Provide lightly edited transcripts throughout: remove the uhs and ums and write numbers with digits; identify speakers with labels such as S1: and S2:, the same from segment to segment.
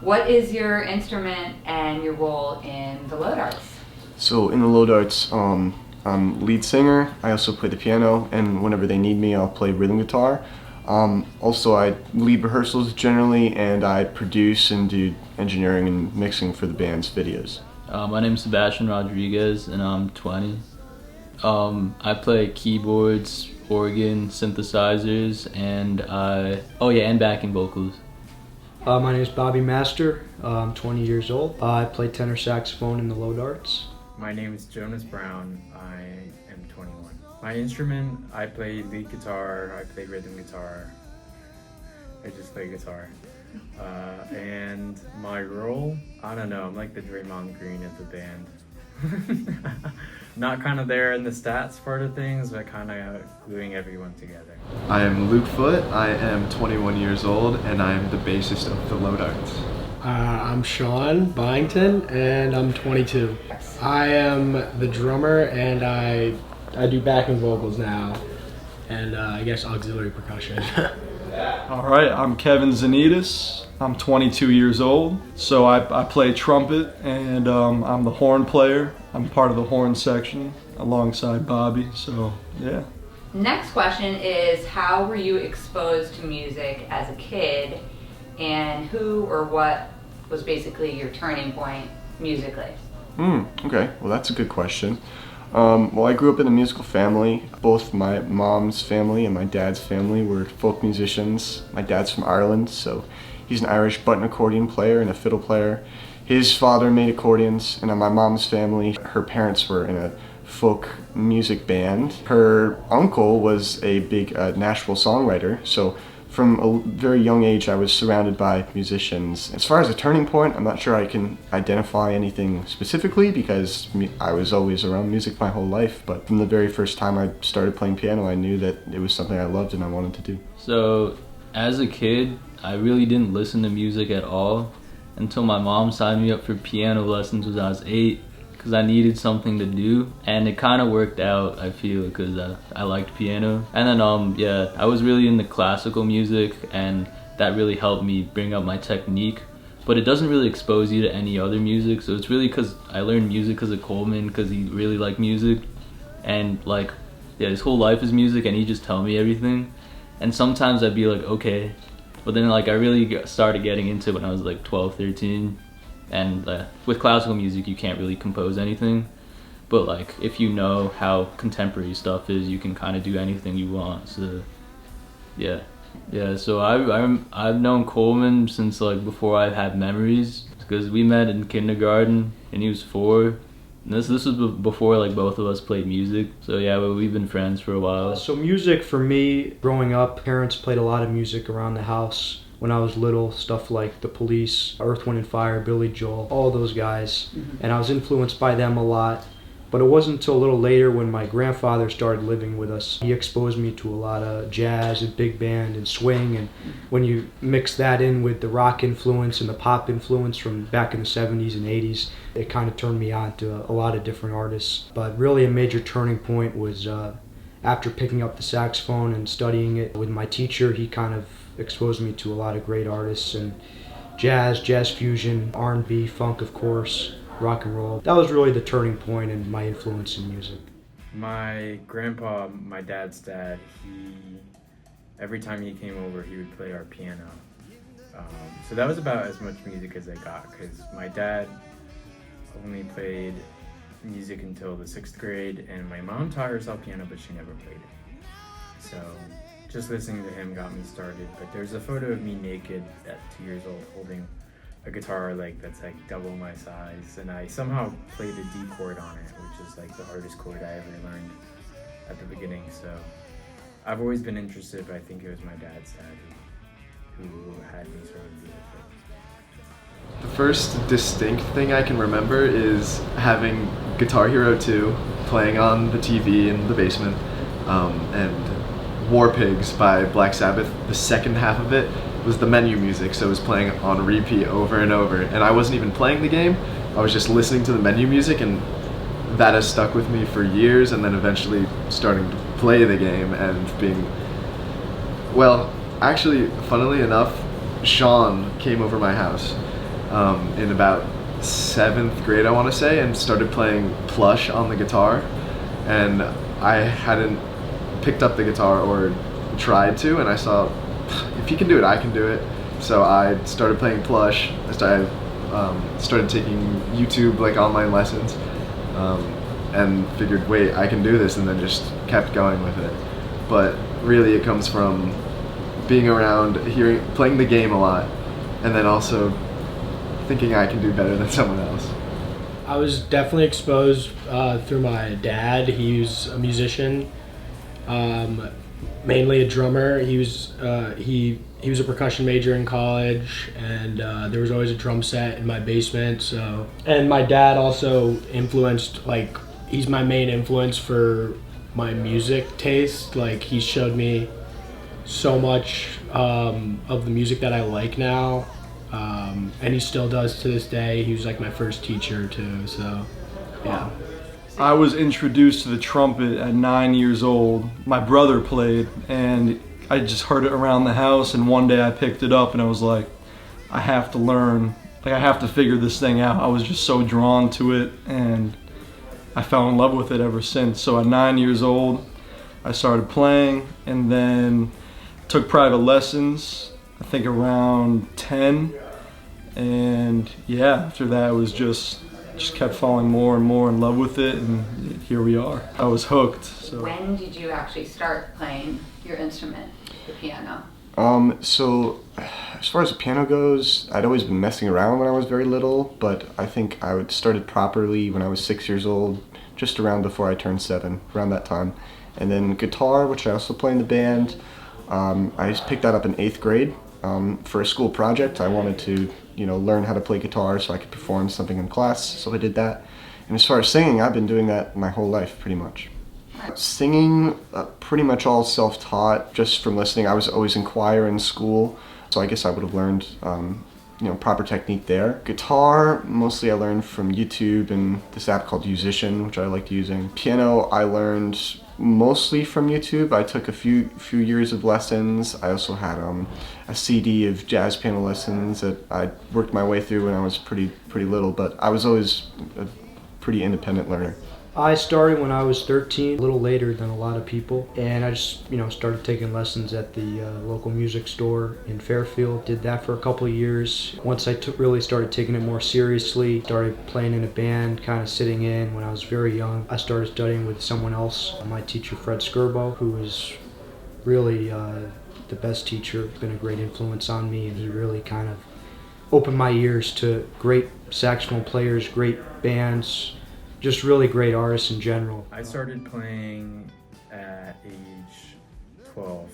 S1: What is your instrument and your role in the Lowdarts?
S2: So in the Lowdarts, I'm lead singer. I also play the piano, and whenever they need me, I'll play rhythm guitar. Also, I lead rehearsals generally, and I produce and do engineering and mixing for the band's videos.
S3: My name is Sebastian Rodriguez, and I'm 20. I play keyboards, organ, synthesizers, and and backing vocals.
S4: My name is Bobby Master. I'm 20 years old. I play tenor saxophone in the Lowdarts.
S5: My name is Jonas Brown. I am 21. My instrument, I play lead guitar, I play rhythm guitar. I just play guitar. And my role, I don't know, I'm like the Draymond Green of the band. Not kind of there in the stats part of things, but kind of gluing everyone together.
S6: I am Luke Foote. I am 21 years old, and I am the bassist of the Lowdarts.
S7: I'm Sean Byington, and I'm 22. I am the drummer, and I do backing vocals now, and I guess auxiliary percussion.
S8: All right, I'm Kevin Tzanetis. I'm 22 years old, so I play trumpet, and I'm the horn player. I'm part of the horn section alongside Bobby, so yeah.
S1: Next question is, how were you exposed to music as a kid, and who or what was basically your turning point musically?
S2: Okay, well that's a good question. Well, I grew up in a musical family. Both my mom's family and my dad's family were folk musicians. My dad's from Ireland, so he's an Irish button accordion player and a fiddle player. His father made accordions, and on my mom's family, her parents were in a folk music band. Her uncle was a big Nashville songwriter, so from a very young age I was surrounded by musicians. As far as a turning point, I'm not sure I can identify anything specifically because I was always around music my whole life, but from the very first time I started playing piano, I knew that it was something I loved and I wanted to do.
S3: So as a kid, I really didn't listen to music at all until my mom signed me up for piano lessons when I was 8 because I needed something to do, and it kind of worked out, I feel, because I liked piano. And then I was really into classical music, and that really helped me bring up my technique, but it doesn't really expose you to any other music. So it's really because I learned music because of Colman, because he really liked music, and his whole life is music, and he just tell me everything. And sometimes I'd be like, okay, but then I really started getting into it when I was 12, 13. And with classical music, you can't really compose anything. But if you know how contemporary stuff is, you can kind of do anything you want. So yeah. So I've known Colman since before I had memories, because we met in kindergarten and he was 4. And this was before both of us played music. So yeah, we've been friends for a while.
S4: So music for me, growing up, parents played a lot of music around the house. When I was little, stuff like The Police, Earth, Wind & Fire, Billy Joel, all those guys. And I was influenced by them a lot. But it wasn't until a little later when my grandfather started living with us. He exposed me to a lot of jazz and big band and swing. And when you mix that in with the rock influence and the pop influence from back in the 70s and 80s, it kind of turned me on to a lot of different artists. But really a major turning point was after picking up the saxophone and studying it with my teacher. He kind of exposed me to a lot of great artists, and jazz fusion, R&B, funk of course, rock and roll. That was really the turning point in my influence in music.
S5: My grandpa, my dad's dad, every time he came over, he would play our piano. So that was about as much music as I got, because my dad only played music until the 6th grade, and my mom taught herself piano, but she never played it. So just listening to him got me started. But there's a photo of me naked at 2 years old holding a guitar that's double my size, and I somehow played a D chord on it, which is the hardest chord I ever learned at the beginning. So I've always been interested, but I think it was my dad's dad who had me sort of do it.
S6: The first distinct thing I can remember is having Guitar Hero 2 playing on the TV in the basement, and War Pigs by Black Sabbath. The second half of it was the menu music, so it was playing on repeat over and over. And I wasn't even playing the game, I was just listening to the menu music, and that has stuck with me for years, and then eventually starting to play the game and being, well, actually, funnily enough, Sean came over my house in about 7th grade, I want to say, and started playing plush on the guitar. And I hadn't picked up the guitar or tried to, and I saw, if he can do it, I can do it. So I started playing plush. I started taking YouTube like online lessons, and figured, wait, I can do this, and then just kept going with it. But really, it comes from being around, playing the game a lot, and then also thinking I can do better than someone else.
S7: I was definitely exposed through my dad. He was a musician, mainly a drummer. He was a percussion major in college, and there was always a drum set in my basement. So, and my dad also influenced, like, he's my main influence for my music taste. Like, he showed me so much of the music that I like now. And he still does to this day. He was like my first teacher too, so yeah.
S8: I was introduced to the trumpet at 9 years old. My brother played, and I just heard it around the house, and one day I picked it up and I was like, I have to learn, like I have to figure this thing out. I was just so drawn to it, and I fell in love with it ever since. So at 9 years old, I started playing, and then took private lessons, I think around 10. And yeah, after that, it was just kept falling more and more in love with it, and here we are. I was hooked. So.
S1: When did you actually start playing your instrument, the piano?
S2: So as far as the piano goes, I'd always been messing around when I was very little, but I think I started properly when I was 6 years old, just around before I turned 7, around that time. And then guitar, which I also play in the band, I just picked that up in 8th grade. For a school project, I wanted to, learn how to play guitar so I could perform something in class, so I did that. And as far as singing, I've been doing that my whole life, pretty much. Singing, pretty much all self-taught, just from listening. I was always in choir in school, so I guess I would have learned, proper technique there. Guitar, mostly I learned from YouTube and this app called Musician, which I liked using. Piano, I learned mostly from YouTube. I took a few years of lessons. I also had a CD of jazz piano lessons that I worked my way through when I was pretty little, but I was always a pretty independent learner.
S4: I started when I was 13, a little later than a lot of people, and I just, started taking lessons at the local music store in Fairfield. Did that for a couple of years. Once I really started taking it more seriously, started playing in a band, kind of sitting in when I was very young. I started studying with someone else, my teacher Fred Skirbo, who was really the best teacher, been a great influence on me, and he really kind of opened my ears to great saxophone players, great bands, just really great artists in general.
S5: I started playing at age 12.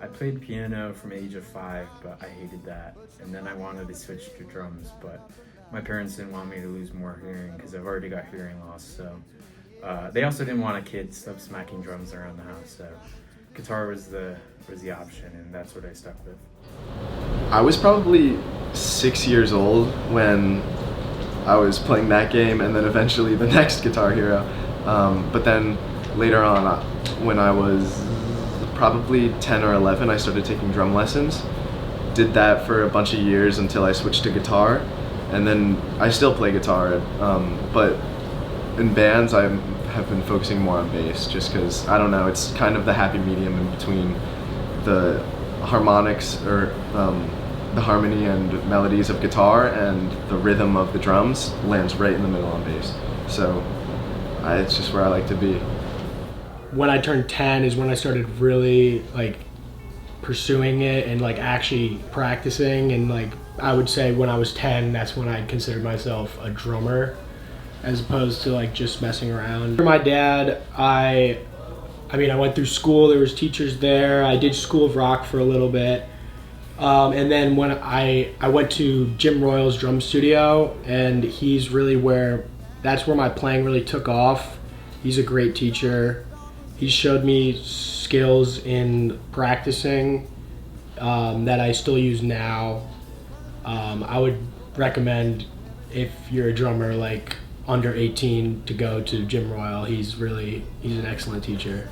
S5: I played piano from age of 5, but I hated that. And then I wanted to switch to drums, but my parents didn't want me to lose more hearing because I've already got hearing loss. So they also didn't want a kid stop smacking drums around the house. So guitar was the option, and that's what I stuck with.
S6: I was probably 6 years old when I was playing that game, and then eventually the next Guitar Hero. But then later on, when I was probably 10 or 11, I started taking drum lessons. Did that for a bunch of years until I switched to guitar, and then I still play guitar. But in bands, I have been focusing more on bass, just because, I don't know, it's kind of the happy medium in between the harmonics or the harmony and melodies of guitar and the rhythm of the drums lands right in the middle on bass. So it's just where I like to be.
S7: When I turned 10 is when I started really pursuing it and actually practicing, and I would say when I was 10, that's when I considered myself a drummer as opposed to just messing around. For my dad, I went through school, there was teachers there, I did School of Rock for a little bit. And then when I went to Jim Royal's drum studio, and he's really that's where my playing really took off. He's a great teacher. He showed me skills in practicing that I still use now. I would recommend, if you're a drummer, under 18 to go to Jim Royal. He's an excellent teacher.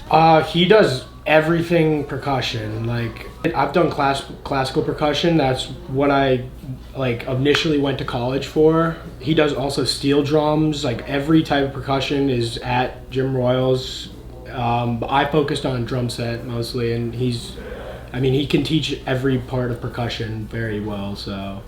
S7: He does everything percussion. Like, I've done classical percussion. That's what I initially went to college for. He does also steel drums. Like, every type of percussion is at Jim Royal's. I focused on drum set mostly, and he can teach every part of percussion very well. So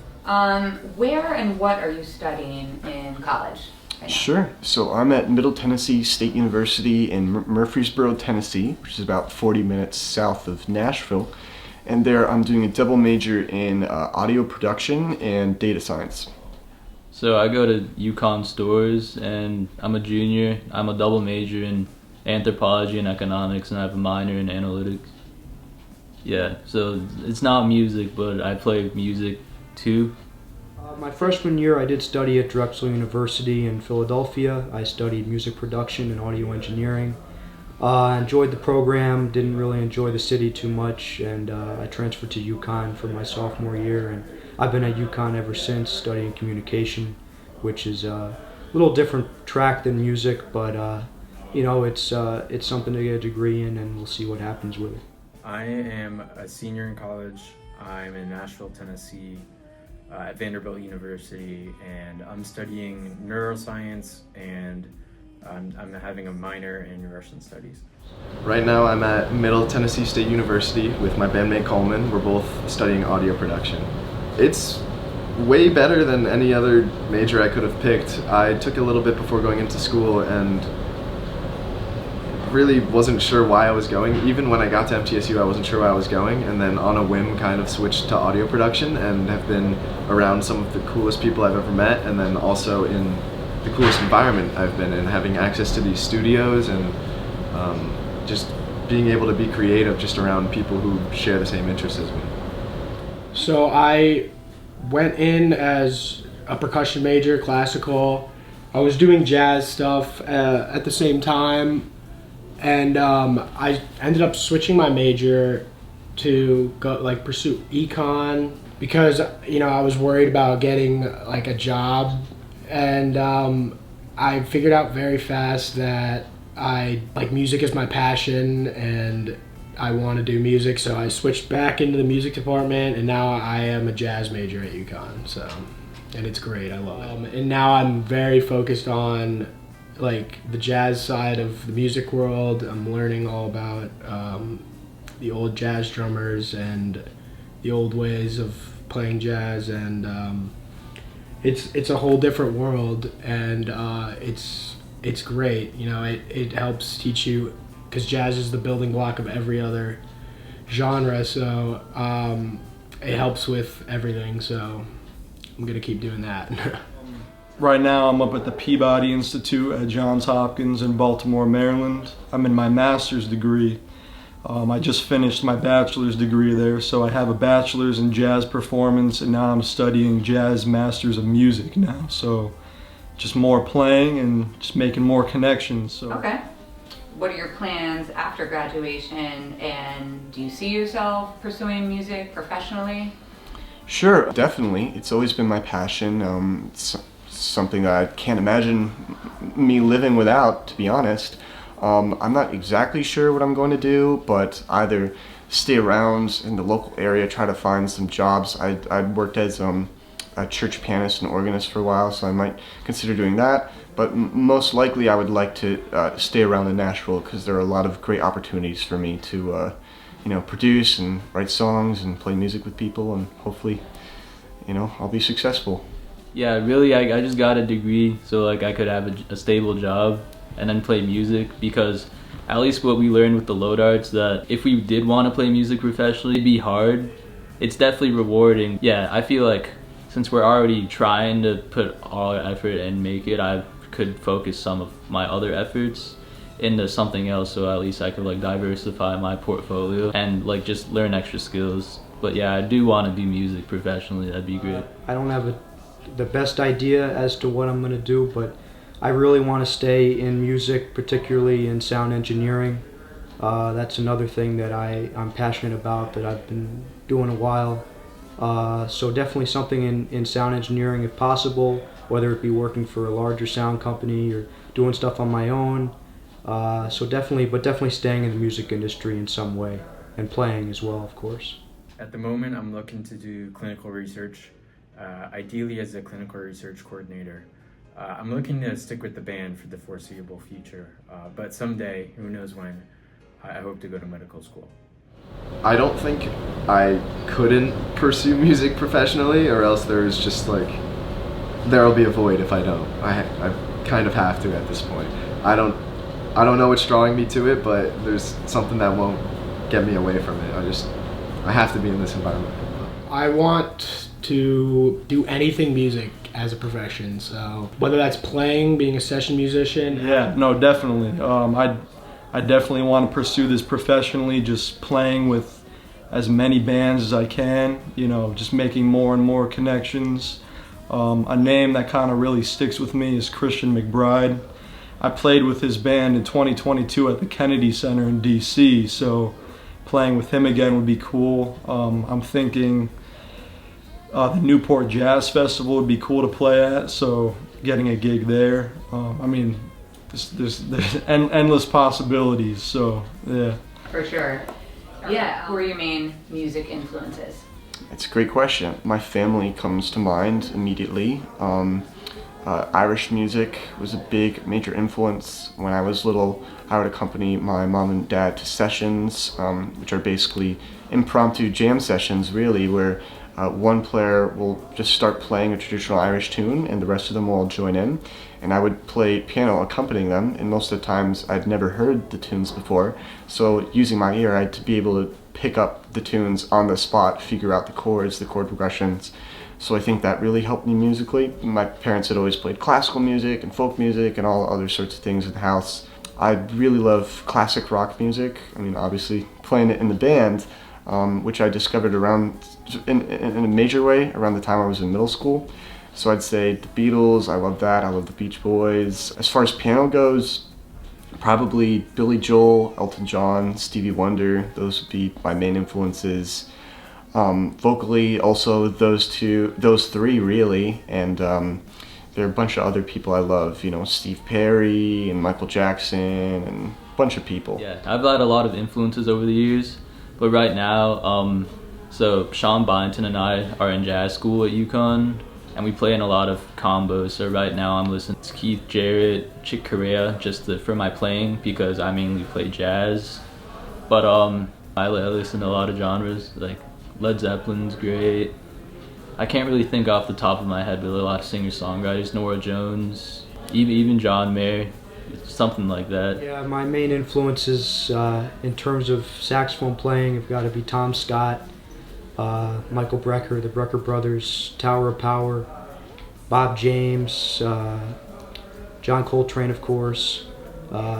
S1: where and what are you studying in college right now?
S2: Sure. So I'm at Middle Tennessee State University in Murfreesboro, Tennessee, which is about 40 minutes south of Nashville. And there I'm doing a double major in audio production and data science.
S3: So I go to UConn Stores, and I'm a junior. I'm a double major in anthropology and economics, and I have a minor in analytics. Yeah, so it's not music, but I play music too.
S4: My freshman year, I did study at Drexel University in Philadelphia. I studied music production and audio engineering. I enjoyed the program, didn't really enjoy the city too much, and I transferred to UConn for my sophomore year, and I've been at UConn ever since, studying communication, which is a little different track than music, but it's something to get a degree in, and we'll see what happens with it.
S5: I am a senior in college. I'm in Nashville, Tennessee, at Vanderbilt University, and I'm studying neuroscience, and I'm having a minor in Russian studies.
S6: Right now I'm at Middle Tennessee State University with my bandmate Colman. We're both studying audio production. It's way better than any other major I could have picked. I took a little bit before going into school and really wasn't sure why I was going. Even when I got to MTSU, I wasn't sure why I was going, and then on a whim kind of switched to audio production and have been around some of the coolest people I've ever met, and then also in the coolest environment I've been in, having access to these studios and just being able to be creative just around people who share the same interests as me.
S7: So I went in as a percussion major, classical. I was doing jazz stuff at the same time, and I ended up switching my major to go pursue econ because I was worried about getting a job, and I figured out very fast that music is my passion and I want to do music, so I switched back into the music department, and now I am a jazz major at UConn. So, and it's great. I love it. And now I'm very focused on the jazz side of the music world. I'm learning all about the old jazz drummers and the old ways of playing jazz, and it's a whole different world, and it's great. It helps teach you, because jazz is the building block of every other genre, so it helps with everything, so I'm gonna keep doing that.
S8: Right now I'm up at the Peabody Institute at Johns Hopkins in Baltimore, Maryland. I'm in my master's degree. I just finished my bachelor's degree there, so I have a bachelor's in jazz performance, and now I'm studying jazz masters of music now, so just more playing and just making more connections. So.
S1: Okay. What are your plans after graduation, and do you see yourself pursuing music professionally?
S2: Sure, definitely. It's always been my passion. It's something that I can't imagine me living without, to be honest. I'm not exactly sure what I'm going to do, but either stay around in the local area, try to find some jobs. I worked as a church pianist and organist for a while, so I might consider doing that. But most likely I would like to stay around in Nashville, because there are a lot of great opportunities for me to produce and write songs and play music with people, and hopefully I'll be successful.
S3: Yeah, really, I just got a degree so I could have a stable job and then play music, because at least what we learned with the LowDarts, that if we did want to play music professionally, it'd be hard. It's definitely rewarding. Yeah, I feel like since we're already trying to put all our effort and make it, I could focus some of my other efforts into something else, so at least I could diversify my portfolio and just learn extra skills. But yeah, I do want to do music professionally. That'd be great.
S4: I don't have the best idea as to what I'm going to do, but I really want to stay in music, particularly in sound engineering. That's another thing that I'm passionate about, that I've been doing a while. So definitely something in sound engineering if possible. whether it be working for a larger sound company or doing stuff on my own. So definitely staying in the music industry in some way, and playing as well, of course.
S5: At the moment, I'm looking to do clinical research, ideally as a clinical research coordinator. I'm looking to stick with the band for the foreseeable future, but someday, who knows when, I hope to go to medical school.
S6: I don't think I couldn't pursue music professionally, or else there's just like, there'll be a void if I don't. I kind of have to at this point. I don't know what's drawing me to it, but there's something that won't get me away from it. I have to be in this environment.
S7: I want to do anything music as a profession, so whether that's playing, being a session musician.
S8: Yeah, no, definitely. I definitely want to pursue this professionally, just playing with as many bands as I can, you know, just making more and more connections. A name that kind of really sticks with me is Christian McBride. I played with his band in 2022 at the Kennedy Center in DC, so playing with him again would be cool. I'm thinking the Newport Jazz Festival would be cool to play at, so getting a gig there. I mean, there's endless possibilities, so yeah.
S1: For sure. Yeah, who are your main music influences?
S2: It's a great question. My family comes to mind immediately. Irish music was a big, major influence. When I was little, I would accompany my mom and dad to sessions, which are basically impromptu jam sessions, really, where one player will just start playing a traditional Irish tune and the rest of them will all join in. And I would play piano accompanying them, and most of the times I'd never heard the tunes before, so using my ear, I had to be able to pick up the tunes on the spot, figure out the chords, the chord progressions. So I think that really helped me musically. My parents had always played classical music and folk music and all other sorts of things in the house. I really love classic rock music. I mean, obviously playing it in the band, which I discovered around, in a major way, around the time I was in middle school. So I'd say the Beatles, I love that. I love the Beach Boys. As far as piano goes, probably Billy Joel, Elton John, Stevie Wonder. Those would be my main influences. Vocally, also those three really, and there are a bunch of other people I love, you know, Steve Perry and Michael Jackson and a bunch of people.
S3: Yeah, I've had a lot of influences over the years, but right now, so Sean Byington and I are in jazz school at UConn, and we play in a lot of combos. So right now I'm listening to Keith Jarrett, Chick Corea, just for my playing, because I mainly play jazz. But I listen to a lot of genres, like Led Zeppelin's great. I can't really think off the top of my head, but a lot of singer-songwriters, Norah Jones, even John Mayer, something like that.
S4: Yeah, my main influences in terms of saxophone playing have got to be Tom Scott, Michael Brecker, the Brecker Brothers, Tower of Power, Bob James, John Coltrane, of course,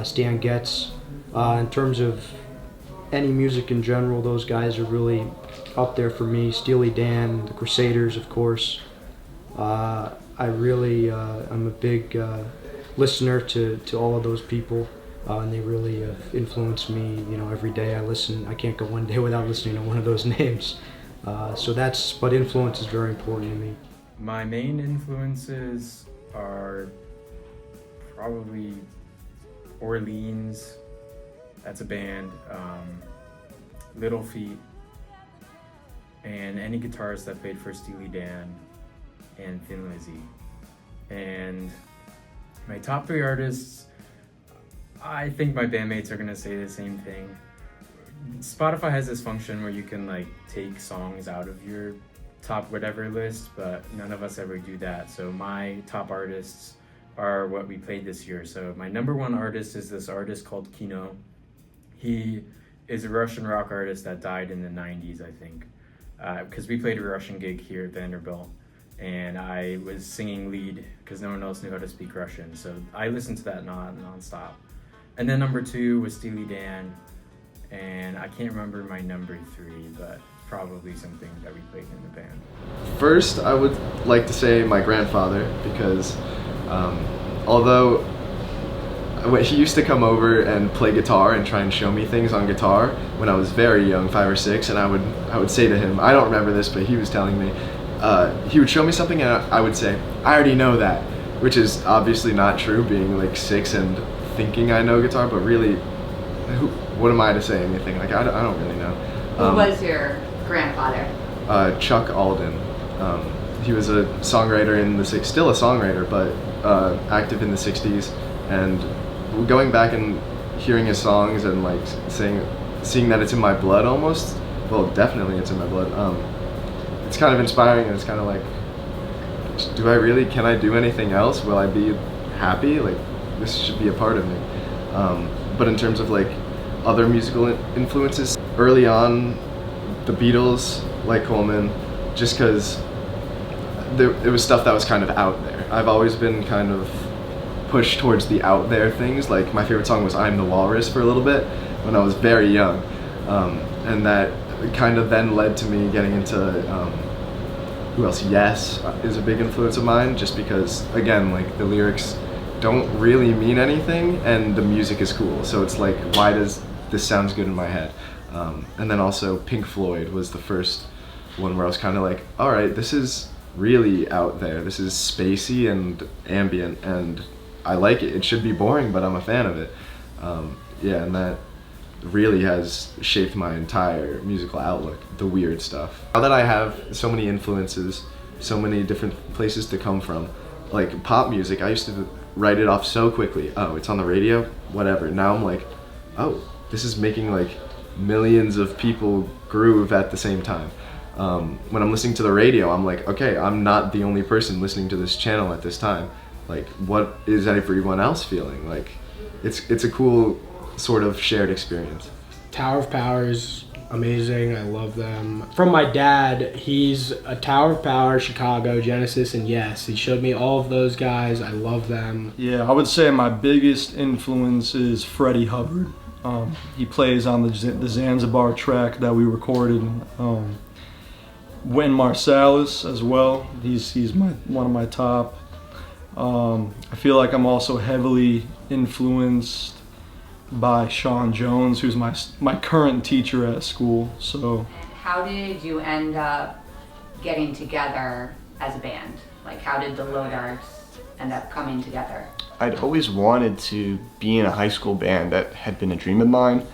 S4: Stan Getz. In terms of any music in general, those guys are really up there for me. Steely Dan, the Crusaders, of course. I'm a big listener to all of those people, and they really have influenced me. You know, every day I listen. I can't go one day without listening to one of those names. But influence is very important to me.
S5: My main influences are probably Orleans, that's a band, Little Feat, and any guitarist that played for Steely Dan and Thin Lizzy. And my top three artists, I think my bandmates are gonna say the same thing. Spotify has this function where you can like take songs out of your top whatever list, but none of us ever do that. So my top artists are what we played this year. So my number one artist is this artist called Kino. He is a Russian rock artist that died in the 90s, I think, because we played a Russian gig here at Vanderbilt, and I was singing lead because no one else knew how to speak Russian. So I listened to that non-stop. And then number two was Steely Dan, and I can't remember my number three, but probably something that we played in the band.
S6: First, I would like to say my grandfather, because although he used to come over and play guitar and try and show me things on guitar when I was very young, 5 or 6, and I would say to him, I don't remember this, but he was telling me, he would show me something and I would say, I already know that, which is obviously not true, being like 6 and thinking I know guitar, but really, what am I to say anything? Like, I don't really know.
S1: Who was your grandfather?
S6: Chuck Alden. He was a songwriter in the still a songwriter, but active in the 60s. And going back and hearing his songs and like seeing that it's in my blood almost, well, definitely it's in my blood. It's kind of inspiring, and it's kind of like, can I do anything else? Will I be happy? Like, this should be a part of me. But in terms of like other musical influences, early on, the Beatles, like Colman, just because it was stuff that was kind of out there. I've always been kind of pushed towards the out there things. Like, my favorite song was I'm the Walrus for a little bit when I was very young. And that kind of then led to me getting into, who else? Yes is a big influence of mine, just because, again, like, the lyrics don't really mean anything and the music is cool. So it's like, why does this sounds good in my head? And then also Pink Floyd was the first one where I was kind of like, all right, this is really out there. This is spacey and ambient, and I like it. It should be boring, but I'm a fan of it. Yeah, and that really has shaped my entire musical outlook, the weird stuff. Now that I have so many influences, so many different places to come from, like pop music, I used to write it off so quickly. Oh, it's on the radio, whatever. Now I'm like, oh, this is making like millions of people groove at the same time. When I'm listening to the radio, I'm like, okay, I'm not the only person listening to this channel at this time. Like, what is everyone else feeling? Like, it's a cool sort of shared experience.
S7: Tower of Power is amazing. I love them. From my dad, he's a Tower of Power, Chicago, Genesis, and Yes. He showed me all of those guys. I love them.
S8: Yeah, I would say my biggest influence is Freddie Hubbard. He plays on the Zanzibar track that we recorded. Wynn Marsalis as well. He's one of my top. I feel like I'm also heavily influenced by Sean Jones, who's my current teacher at school. So,
S1: how did you end up getting together as a band? Like, how did the Lowdarts end up coming together?
S2: I'd always wanted to be in a high school band. That had been a dream of mine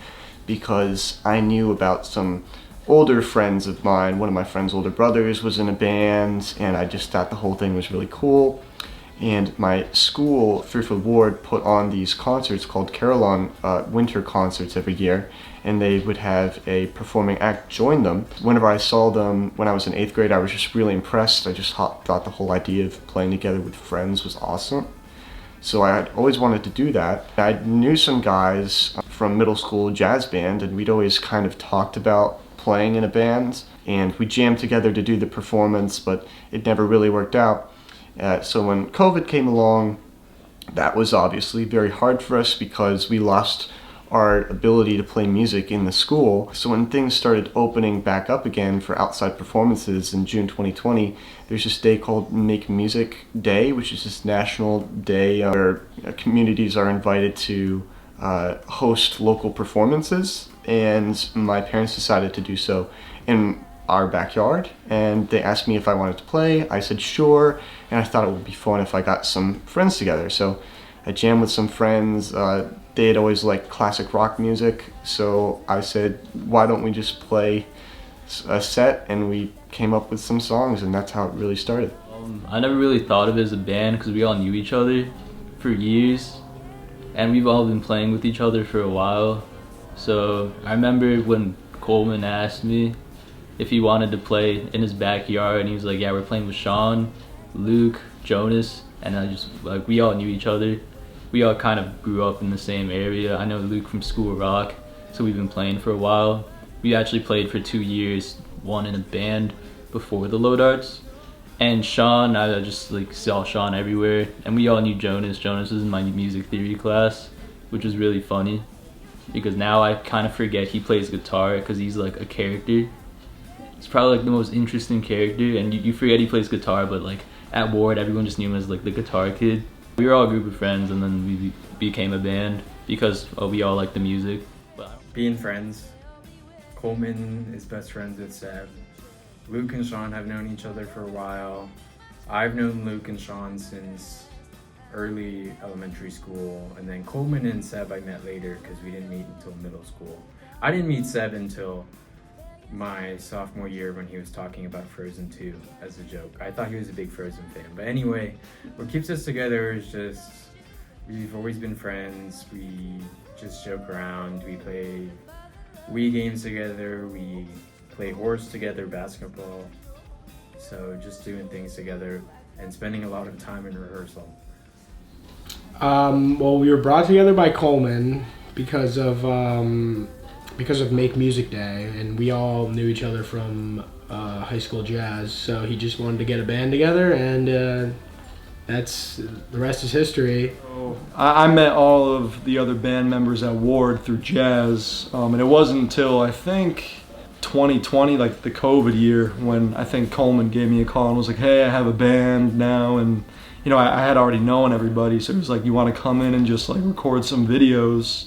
S2: because I knew about some older friends of mine. One of my friend's older brothers was in a band, and I just thought the whole thing was really cool. And my school, Fairfield Ward, put on these concerts called Carillon winter concerts every year, and they would have a performing act join them. Whenever I saw them when I was in 8th grade, I was just really impressed. I just thought the whole idea of playing together with friends was awesome. So I had always wanted to do that. I knew some guys from middle school jazz band, and we'd always kind of talked about playing in a band, and we jammed together to do the performance, but it never really worked out. So when COVID came along, that was obviously very hard for us because we lost our ability to play music in the school. So when things started opening back up again for outside performances in June 2020, there's this day called Make Music Day, which is this national day where communities are invited to host local performances. And my parents decided to do so in our backyard, and they asked me if I wanted to play. I said sure, and I thought it would be fun if I got some friends together. So I jammed with some friends. They had always liked classic rock music, so I said, why don't we just play a set? And we came up with some songs, and that's how it really started.
S3: I never really thought of it as a band because we all knew each other for years, and we've all been playing with each other for a while. So I remember when Colman asked me if he wanted to play in his backyard, and he was like, yeah, we're playing with Sean, Luke, Jonas, and I just, like, we all knew each other. We all kind of grew up in the same area. I know Luke from School of Rock, so we've been playing for a while. We actually played for 2 years, one in a band before the Lowdarts. And Sean, I just like saw Sean everywhere, and we all knew Jonas. Jonas was in my music theory class, which was really funny because now I kind of forget he plays guitar because he's like a character. It's probably like the most interesting character, and you forget he plays guitar, but like at Ward, everyone just knew him as like the guitar kid. We were all a group of friends, and then we became a band because we all liked the music.
S5: Being friends, Colman is best friends with Seb. Luke and Sean have known each other for a while. I've known Luke and Sean since early elementary school, and then Colman and Seb I met later because we didn't meet until middle school. I didn't meet Seb until my sophomore year when he was talking about Frozen 2 as a joke. I thought he was a big Frozen fan. But anyway, what keeps us together is just, we've always been friends. We just joke around. We play Wii games together. We play horse together, basketball. So just doing things together and spending a lot of time in rehearsal.
S7: Well, we were brought together by Colman because of Make Music Day, and we all knew each other from high school jazz. So he just wanted to get a band together, and that's the rest is history.
S8: I met all of the other band members at Ward through jazz, and it wasn't until I think 2020, like the COVID year, when I think Colman gave me a call and was like, "Hey, I have a band now," and you know, I had already known everybody, so it was like, "You want to come in and just like record some videos?"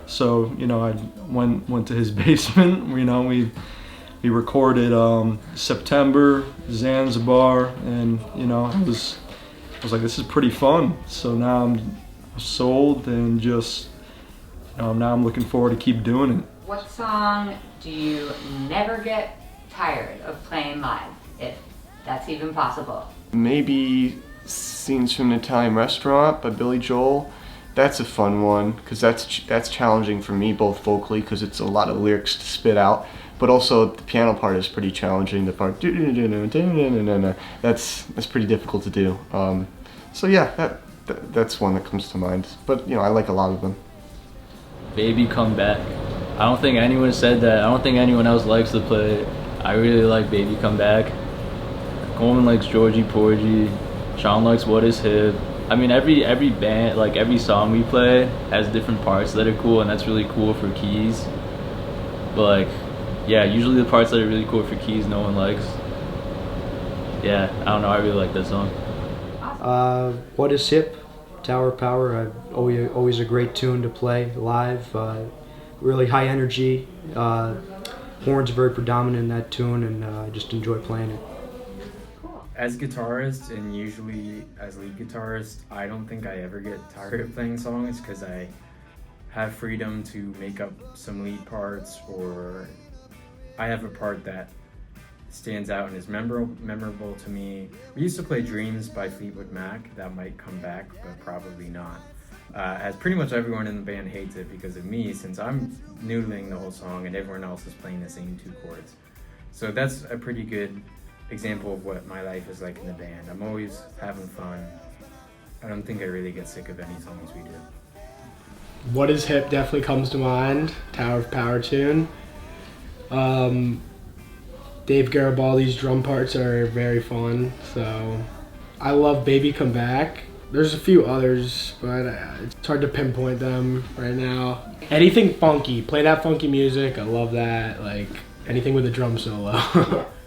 S8: So, you know, I went to his basement. You know, we recorded September, Zanzibar, and you know, I was like, this is pretty fun. So now I'm sold, and just now I'm looking forward to keep doing it.
S1: What song do you never get tired of playing live, if that's even possible?
S2: Maybe Scenes from an Italian Restaurant by Billy Joel. That's a fun one because that's challenging for me, both vocally because it's a lot of lyrics to spit out, but also the piano part is pretty challenging. The part that's pretty difficult to do. So yeah, that's one that comes to mind. But you know, I like a lot of them.
S3: Baby Come Back. I don't think anyone said that. I don't think anyone else likes to play it. I really like Baby Come Back. Colman likes Georgie Porgy. Sean likes What Is Hip. I mean, every band, like every song we play has different parts that are cool, and that's really cool for keys. But like, yeah, usually the parts that are really cool for keys, no one likes. Yeah, I don't know, I really like that song.
S4: What Is Hip? Tower Power. Always a great tune to play live. Really high energy. Horns are very predominant in that tune, and I just enjoy playing it.
S5: As guitarist, and usually as lead guitarist, I don't think I ever get tired of playing songs because I have freedom to make up some lead parts, or I have a part that stands out and is memorable to me. We used to play Dreams by Fleetwood Mac. That might come back, but probably not. As pretty much everyone in the band hates it because of me, since I'm noodling the whole song and everyone else is playing the same two chords. So that's a pretty good example of what my life is like in the band. I'm always having fun. I don't think I really get sick of any songs we do.
S7: What Is Hip definitely comes to mind. Tower of Power tune. Dave Garibaldi's drum parts are very fun. So I love Baby Come Back. There's a few others, but it's hard to pinpoint them right now. Anything funky. Play that funky music. I love that. Like anything with a drum solo.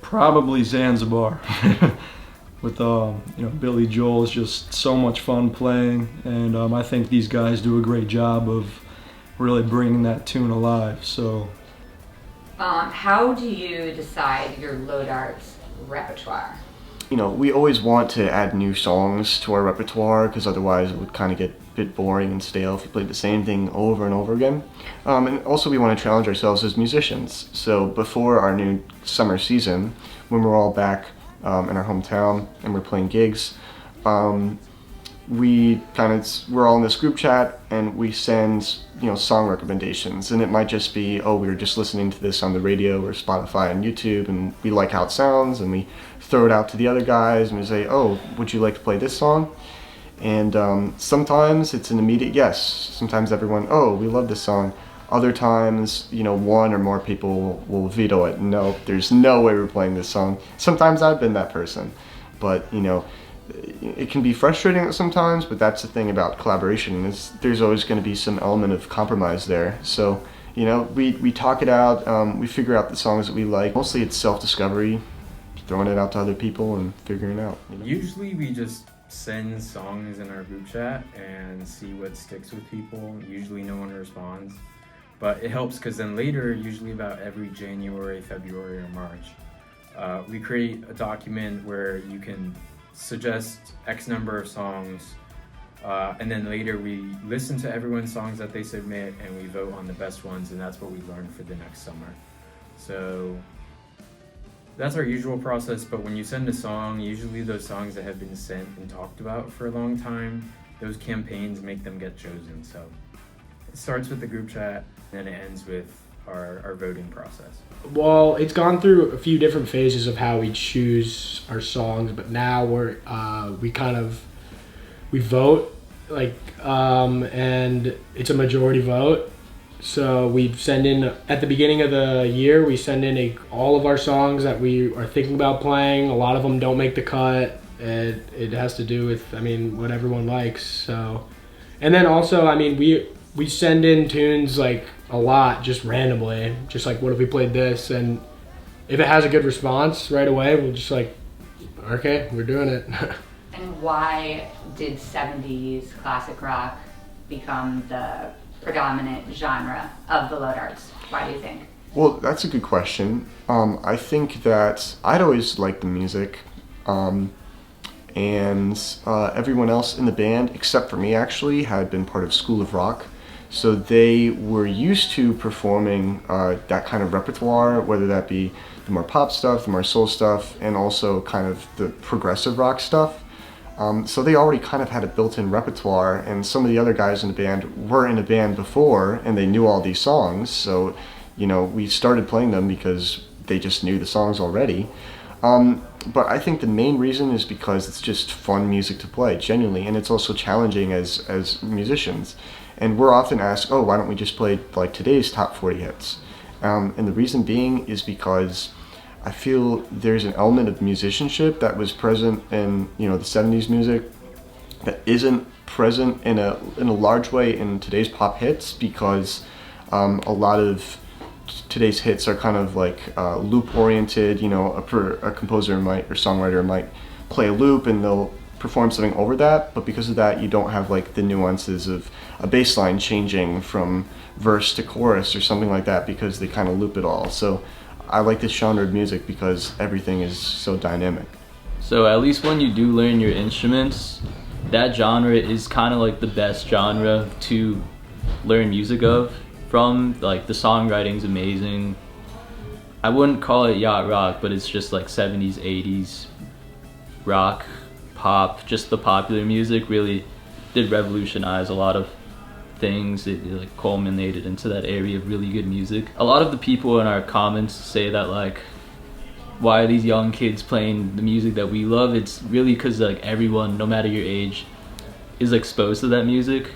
S8: Probably Zanzibar. With Billy Joel is just so much fun playing, and I think these guys do a great job of really bringing that tune alive. So,
S1: how do you decide your low darts repertoire?
S2: You know, we always want to add new songs to our repertoire because otherwise it would kind of get a bit boring and stale if we played the same thing over and over again. And also we want to challenge ourselves as musicians. So before our new summer season, when we're all back in our hometown and we're playing gigs, we're all in this group chat and we send song recommendations, and it might just be, we were just listening to this on the radio or Spotify and YouTube and we like how it sounds, and we throw it out to the other guys and we say, would you like to play this song? And sometimes it's an immediate yes. Sometimes everyone, we love this song. Other times, one or more people will veto it. No, there's no way we're playing this song. Sometimes I've been that person, but it can be frustrating sometimes, but that's the thing about collaboration, is there's always going to be some element of compromise there. So, we talk it out, we figure out the songs that we like. Mostly it's self-discovery, throwing it out to other people and figuring it out.
S5: Usually we just send songs in our group chat and see what sticks with people. Usually no one responds, but it helps because then later, usually about every January, February, or March, We create a document where you can suggest X number of songs, and then later we listen to everyone's songs that they submit and we vote on the best ones, and that's what we learn for the next summer. So that's our usual process, but when you send a song, usually those songs that have been sent and talked about for a long time, those campaigns make them get chosen. So it starts with the group chat, and then it ends with our voting process.
S7: Well, it's gone through a few different phases of how we choose our songs, but now we vote, and it's a majority vote. So we send in, at the beginning of the year, we send in all of our songs that we are thinking about playing. A lot of them don't make the cut. It has to do with, what everyone likes. So, and then also, we send in tunes a lot, just randomly. Just what if we played this? And if it has a good response right away, we'll just okay, we're doing it.
S1: And why did 70s classic rock become the predominant genre of the LowDarts? Why do you think?
S2: Well, that's a good question. I think that I'd always liked the music, and everyone else in the band, except for me actually, had been part of School of Rock. So they were used to performing that kind of repertoire, whether that be the more pop stuff, the more soul stuff, and also kind of the progressive rock stuff. So they already kind of had a built-in repertoire, and some of the other guys in the band were in a band before, and they knew all these songs. So, we started playing them because they just knew the songs already. But I think the main reason is because it's just fun music to play, genuinely, and it's also challenging as musicians. And we're often asked, why don't we just play today's top 40 hits? And the reason being is because I feel there's an element of musicianship that was present in the 70s music that isn't present in a large way in today's pop hits, because a lot of today's hits are kind of loop oriented. A composer or songwriter might play a loop and they'll perform something over that, but because of that you don't have the nuances of a bass line changing from verse to chorus or something like that, because they kind of loop it all. So I like this genre of music because everything is so dynamic.
S3: So at least when you do learn your instruments, that genre is kind of the best genre to learn music of. From the songwriting's amazing. I wouldn't call it yacht rock, but it's just 70s, 80s rock, pop. Just the popular music really did revolutionize a lot of things. It culminated into that area of really good music. A lot of the people in our comments say that why are these young kids playing the music that we love? It's really because everyone, no matter your age, is exposed to that music.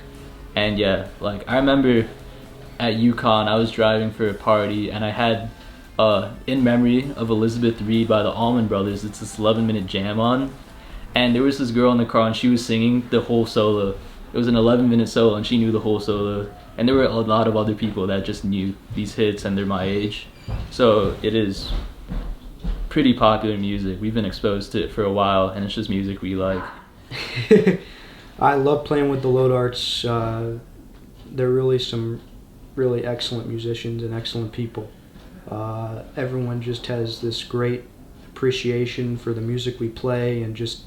S3: And yeah, I remember at UConn I was driving for a party and I had In Memory of Elizabeth Reed by the Allman Brothers. It's this 11-minute jam on, and there was this girl in the car and she was singing the whole solo. It was an 11-minute solo and she knew the whole solo. And there were a lot of other people that just knew these hits and they're my age. So it is pretty popular music. We've been exposed to it for a while and it's just music we like.
S4: I love playing with the LowDarts. They're really some really excellent musicians and excellent people. Everyone just has this great appreciation for the music we play, and just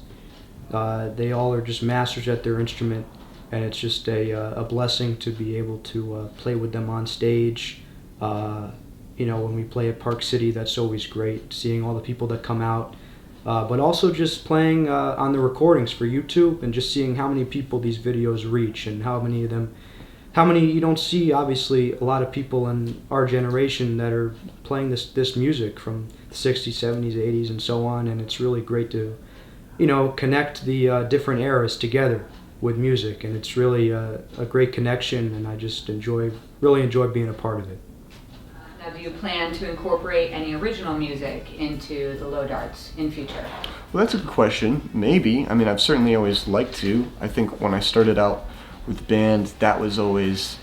S4: they all are just masters at their instrument. And it's just a blessing to be able to play with them on stage. When we play at Park City, that's always great, seeing all the people that come out. But also just playing on the recordings for YouTube and just seeing how many people these videos reach, and how many you don't see. Obviously, a lot of people in our generation that are playing this music from the 60s, 70s, 80s, and so on. And it's really great to, connect the different eras together with music, and it's really a great connection, and I just really enjoy being a part of it.
S1: Now, do you plan to incorporate any original music into the LowDarts in future?
S2: Well, that's a good question. Maybe. I've certainly always liked to. I think when I started out with the band, that was always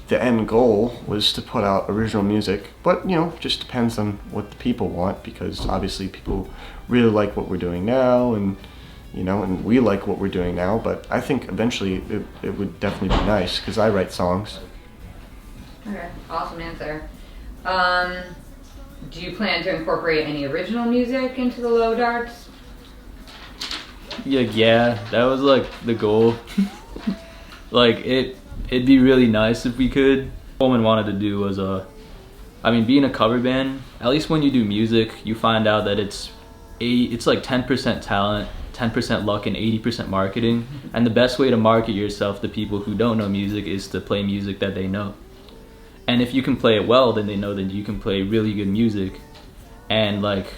S2: the end goal, was to put out original music. But, just depends on what the people want, because obviously people really like what we're doing now, and we like what we're doing now, but I think eventually it would definitely be nice, because I write songs.
S1: Okay, awesome answer. Do you plan to incorporate any original music into the Low Darts?
S3: Yeah, that was like the goal. Like it'd be really nice if we could. Colman wanted to do was being a cover band, at least when you do music, you find out that it's like 10% talent, 10% luck, and 80% marketing. And the best way to market yourself to people who don't know music is to play music that they know. And if you can play it well, then they know that you can play really good music. And like,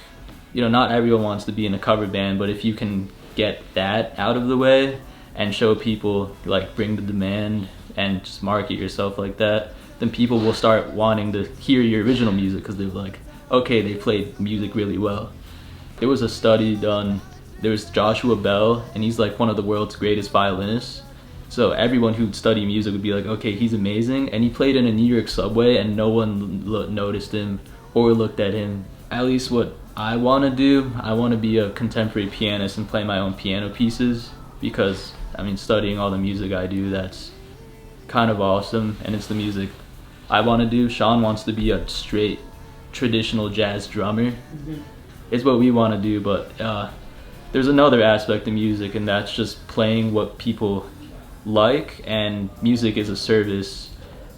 S3: you know, not everyone wants to be in a cover band, but if you can get that out of the way and show people, like, bring the demand and just market yourself like that, then people will start wanting to hear your original music because they're like, okay, they played music really well. There was a study done, there was Joshua Bell, and he's like one of the world's greatest violinists. So everyone who'd study music would be like, okay, he's amazing. And he played in a New York subway and no one noticed him or looked at him. At least what I want to do, I want to be a contemporary pianist and play my own piano pieces, because I mean, studying all the music I do, that's kind of awesome, and it's the music I want to do. Sean wants to be a straight traditional jazz drummer. It's what we want to do, but there's another aspect of music, and that's just playing what people like, and music is a service,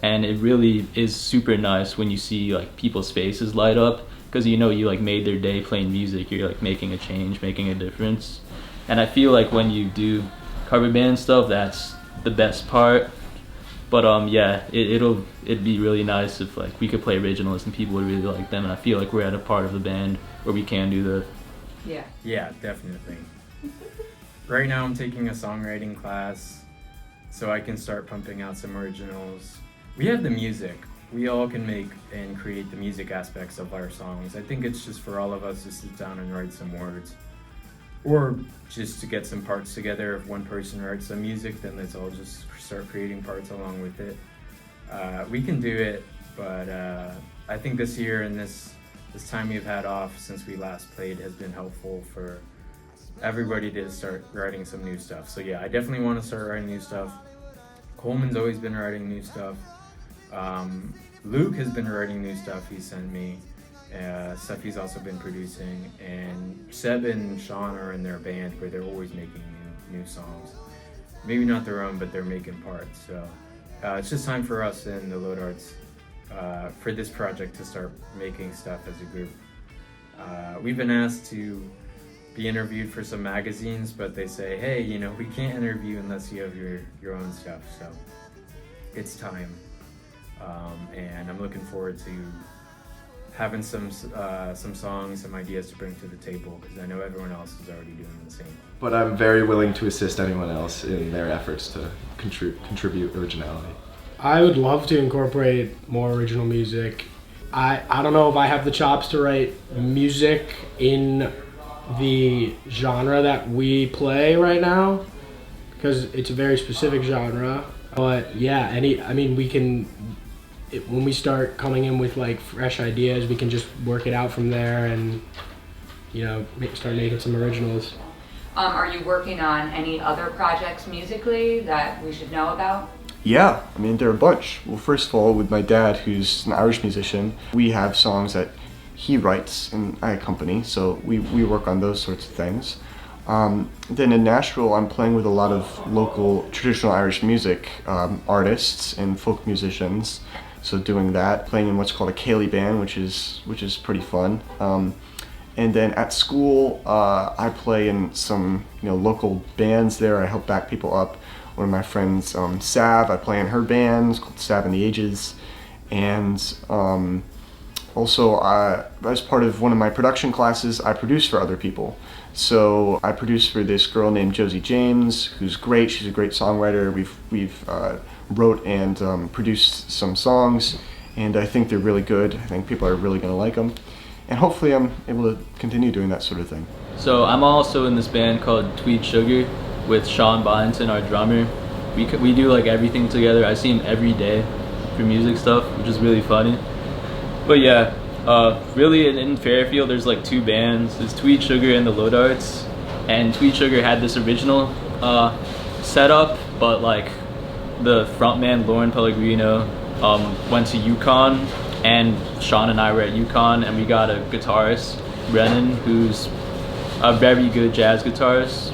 S3: and it really is super nice when you see like people's faces light up, because you know you like made their day playing music. You're like making a change, making a difference. And I feel like when you do cover band stuff, that's the best part. But yeah, it'd be really nice if like we could play originals and people would really like them, and I feel like we're at a part of the band where we can do that.
S5: Yeah, definitely. Right now I'm taking a songwriting class so I can start pumping out some originals. We have the music. We all can make and create the music aspects of our songs. I think it's just for all of us to sit down and write some words, or just to get some parts together. If one person writes some music, then let's all just start creating parts along with it. We can do it, but I think this year and this time we've had off since we last played has been helpful for everybody to start writing some new stuff. So yeah, I definitely want to start writing new stuff. Colman's always been writing new stuff. Luke has been writing new stuff he sent me. Stuff he's also been producing, and Seb and Sean are in their band where they're always making new songs. Maybe not their own, but they're making parts. So it's just time for us in the Low Darts for this project to start making stuff as a group. We've been asked to be interviewed for some magazines, but they say, hey, you know, we can't interview unless you have your own stuff. So it's time, and I'm looking forward to having some songs, some ideas to bring to the table, because I know everyone else is already doing the same.
S6: But I'm very willing to assist anyone else in their efforts to contribute originality.
S7: I would love to incorporate more original music. I don't know if I have the chops to write music in the genre that we play right now, because it's a very specific genre. But yeah, we can, when we start coming in with like fresh ideas, we can just work it out from there and, you know, start making some originals.
S1: Are you working on any other projects musically that we should know about?
S2: Yeah, I mean, there are a bunch. Well, first of all, with my dad, who's an Irish musician, we have songs that he writes and I accompany, so we work on those sorts of things. Then in Nashville, I'm playing with a lot of local traditional Irish music artists and folk musicians. So doing that, playing in what's called a Cayley band, which is pretty fun. And then at school, I play in some local bands there. I help back people up. One of my friends, Sav, I play in her band called Sav and the Ages. And also, as part of one of my production classes, I produce for other people. So I produce for this girl named Josie James, who's great. She's a great songwriter. We've wrote and produced some songs, and I think they're really good. I think people are really going to like them. And hopefully I'm able to continue doing that sort of thing.
S3: So I'm also in this band called Tweed Sugar with Sean Byington, our drummer. We do like everything together. I see him every day for music stuff, which is really funny. But yeah, really in Fairfield there's like two bands. There's Tweed Sugar and the Low Darts. And Tweed Sugar had this original setup, but like the frontman Lauren Pellegrino went to UConn And Sean and I were at UConn, and we got a guitarist, Brennan, who's a very good jazz guitarist.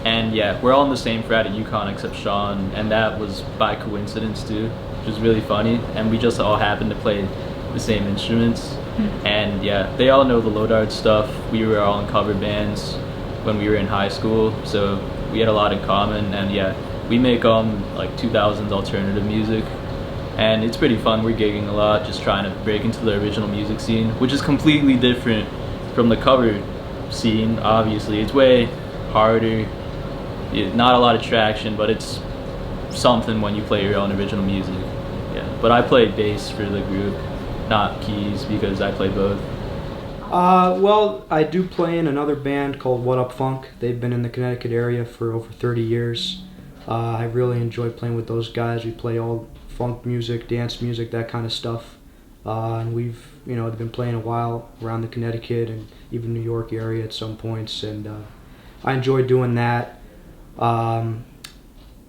S3: And yeah, we're all in the same frat at UConn except Sean, and that was by coincidence too, which was really funny. And we just all happened to play the same instruments. And yeah, they all know the Lowdarts stuff. We were all in cover bands when we were in high school, so we had a lot in common. And yeah, we make like 2000s alternative music, and it's pretty fun. We're gigging a lot, just trying to break into the original music scene, which is completely different from the cover scene. Obviously, it's way harder. Not a lot of traction, but it's something when you play your own original music. Yeah, but I play bass for the group, not keys, because I play both.
S4: Well, I do play in another band called What Up Funk. They've been in the Connecticut area for over 30 years. I really enjoy playing with those guys. We play all funk music, dance music, that kind of stuff. And we've, been playing a while around the Connecticut and even New York area at some points, and I enjoy doing that.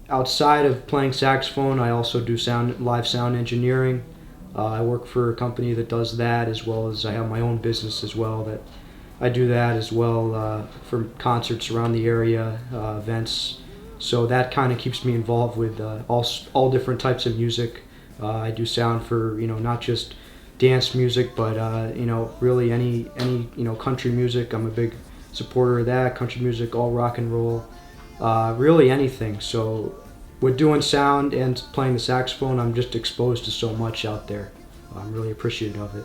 S4: Outside of playing saxophone, I also do live sound engineering. I work for a company that does that, as well as I have my own business as well that I do that as well for concerts around the area, events. So that kind of keeps me involved with all different types of music. I do sound for not just dance music, but really any country music. I'm a big supporter of that. Country music, all rock and roll. Really anything. So with doing sound and playing the saxophone, I'm just exposed to so much out there. I'm really appreciative of it.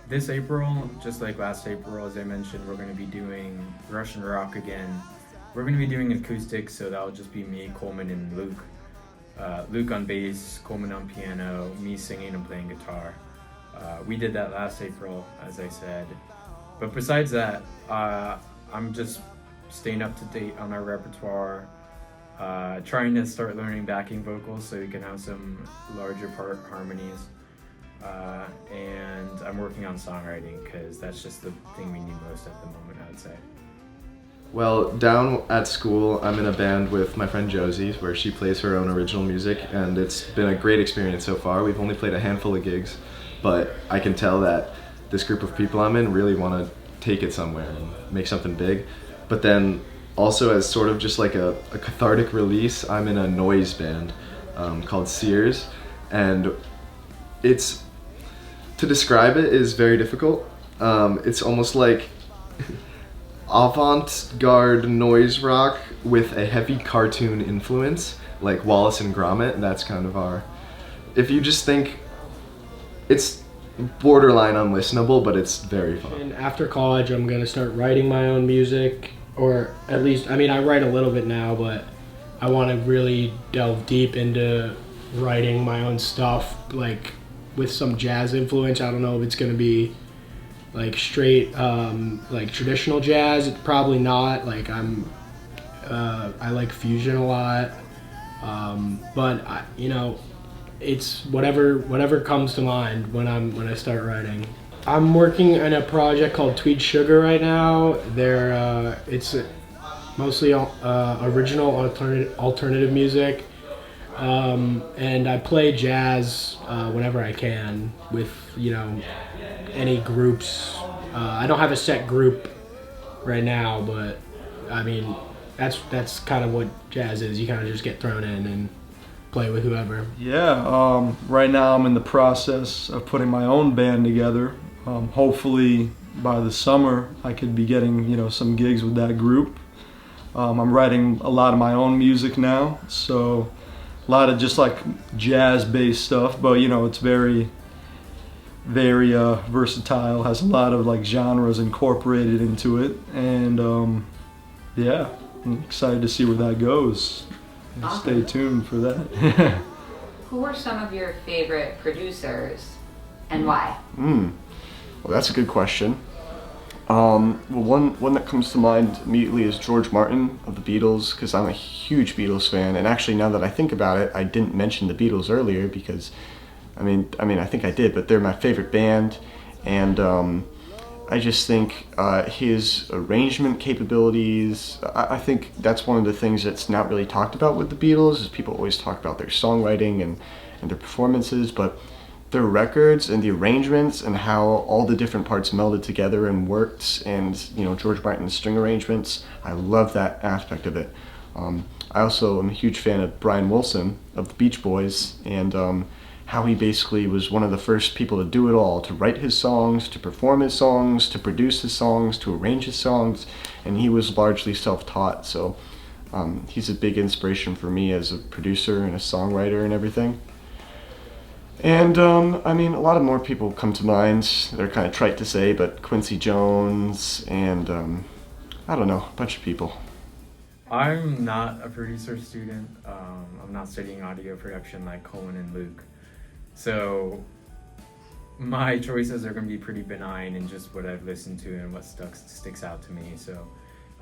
S5: This April, just like last April, as I mentioned, we're going to be doing Russian rock again. We're going to be doing acoustics, so that'll just be me, Colman, and Luke. Luke on bass, Colman on piano, me singing and playing guitar. We did that last April, as I said. But besides that, I'm just staying up to date on our repertoire, trying to start learning backing vocals so we can have some larger part harmonies, and I'm working on songwriting because that's just the thing we need most at the moment, I would say.
S6: Well, down at school, I'm in a band with my friend Josie, where she plays her own original music, and it's been a great experience so far. We've only played a handful of gigs, but I can tell that this group of people I'm in really want to take it somewhere and make something big. But then also as sort of just like a cathartic release, I'm in a noise band called Sears, and to describe it is very difficult. It's almost like avant-garde noise rock with a heavy cartoon influence, like Wallace and Gromit. That's kind of if you just think, it's borderline unlistenable, but it's very fun.
S7: And after college, I'm gonna start writing my own music, or at least, I write a little bit now, but I want to really delve deep into writing my own stuff, like with some jazz influence. I don't know if it's gonna be like straight like traditional jazz. It's probably not. Like I like fusion a lot, but it's whatever comes to mind when I start writing. I'm working on a project called Tweed Sugar right now. It's mostly original alternative music, and I play jazz whenever I can with any groups. I don't have a set group right now, but that's kind of what jazz is. You kind of just get thrown in and play with whoever.
S8: Yeah, right now I'm in the process of putting my own band together. Hopefully by the summer I could be getting some gigs with that group. I'm writing a lot of my own music now, so a lot of just like jazz-based stuff, but it's very, very versatile. Has a lot of like genres incorporated into it, and yeah, I'm excited to see where that goes.
S1: Awesome.
S8: Stay tuned for that.
S1: Who are some of your favorite producers and why?
S2: Well, that's a good question. Well, one that comes to mind immediately is George Martin of the Beatles, because I'm a huge Beatles fan. And actually, now that I think about it, I didn't mention the Beatles earlier because, I think I did, but they're my favorite band, and I just think his arrangement capabilities, I think that's one of the things that's not really talked about with the Beatles, is people always talk about their songwriting and their performances, but their records and the arrangements and how all the different parts melded together and worked, and you know, George Martin's string arrangements. I love that aspect of it. I also am a huge fan of Brian Wilson of the Beach Boys, and how he basically was one of the first people to do it all, to write his songs, to perform his songs, to produce his songs, to arrange his songs, and he was largely self-taught. So he's a big inspiration for me as a producer and a songwriter and everything. And I mean, a lot of more people come to mind. They're kind of trite to say, but Quincy Jones and I don't know, a bunch of people.
S5: I'm not a producer student. I'm not studying audio production like Colman and Luke. So my choices are going to be pretty benign in just what I've listened to and what sticks out to me. So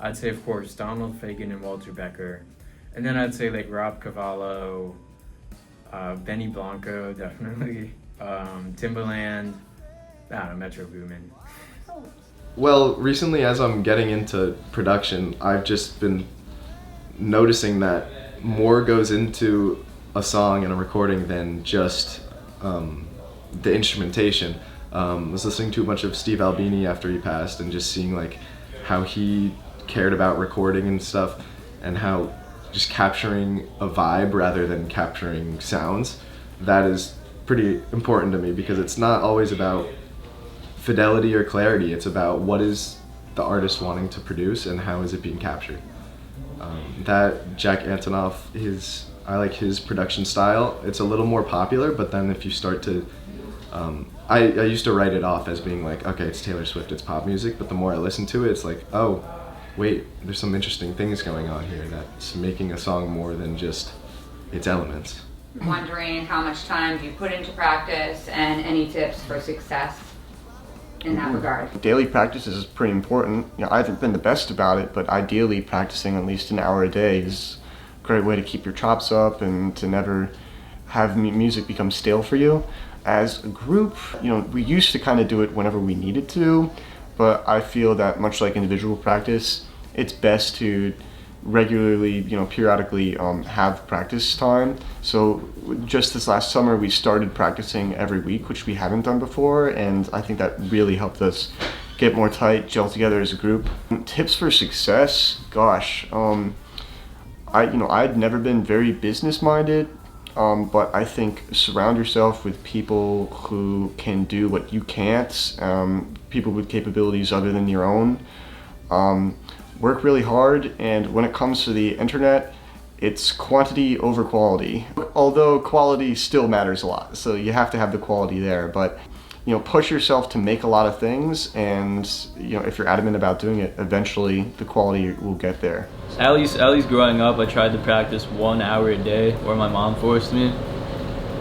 S5: I'd say, of course, Donald Fagen and Walter Becker. And then I'd say like Rob Cavallo, Benny Blanco, definitely, Timbaland, I don't know, Metro Boomin.
S6: Well, recently as I'm getting into production, I've just been noticing that more goes into a song and a recording than just the instrumentation. I was listening to a bunch of Steve Albini after he passed, and just seeing like how he cared about recording and stuff, and how just capturing a vibe rather than capturing sounds. That is pretty important to me, because it's not always about fidelity or clarity. It's about what is the artist wanting to produce and how is it being captured. That Jack Antonoff, I like his production style. It's a little more popular, but then if you start to, I used to write it off as being like, okay, it's Taylor Swift, it's pop music, but the more I listen to it, it's like, oh, wait, there's some interesting things going on here that's making a song more than just its elements.
S1: Wondering how much time do you put into practice, and any tips for success in that regard?
S2: Daily practice is pretty important. You know, I haven't been the best about it, but ideally practicing at least an hour a day is a great way to keep your chops up and to never have music become stale for you. As a group, you know, we used to kind of do it whenever we needed to, but I feel that much like individual practice, it's best to regularly, you know, periodically have practice time. So just this last summer we started practicing every week, which we haven't done before, and I think that really helped us get more tight, gel together as a group. Tips for success, gosh, I'd never been very business minded, but I think surround yourself with people who can do what you can't, people with capabilities other than your own. Work really hard, and when it comes to the internet, it's quantity over quality. Although quality still matters a lot, so you have to have the quality there, but you know, push yourself to make a lot of things, and you know, if you're adamant about doing it, eventually the quality will get there.
S3: At least growing up, I tried to practice 1 hour a day, or my mom forced me.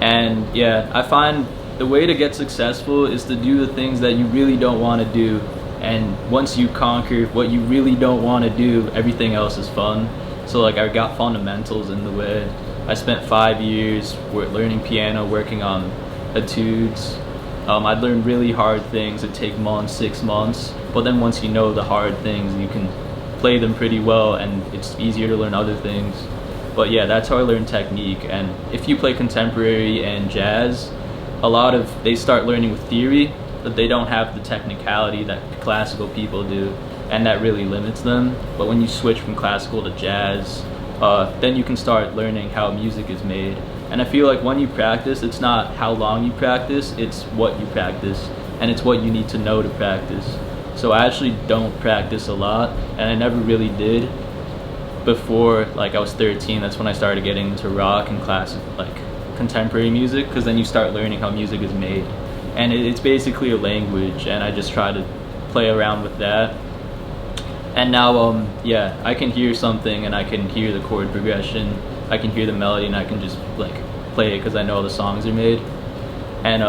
S3: And yeah, I find the way to get successful is to do the things that you really don't want to do. And once you conquer what you really don't want to do, everything else is fun. So like, I got fundamentals in the way. I spent 5 years learning piano, working on etudes. I'd learn really hard things. It'd take months, 6 months. But then once you know the hard things, you can play them pretty well, and it's easier to learn other things. But yeah, that's how I learned technique. And if you play contemporary and jazz, they start learning with theory, but they don't have the technicality that classical people do, and that really limits them. But when you switch from classical to jazz, then you can start learning how music is made. And I feel like when you practice, it's not how long you practice, it's what you practice, and it's what you need to know to practice. So I actually don't practice a lot, and I never really did before like I was 13. That's when I started getting into rock and classic, like contemporary music, because then you start learning how music is made. And it's basically a language, and I just try to play around with that. And now, yeah, I can hear something, and I can hear the chord progression, I can hear the melody, and I can just like play it because I know the songs are made. And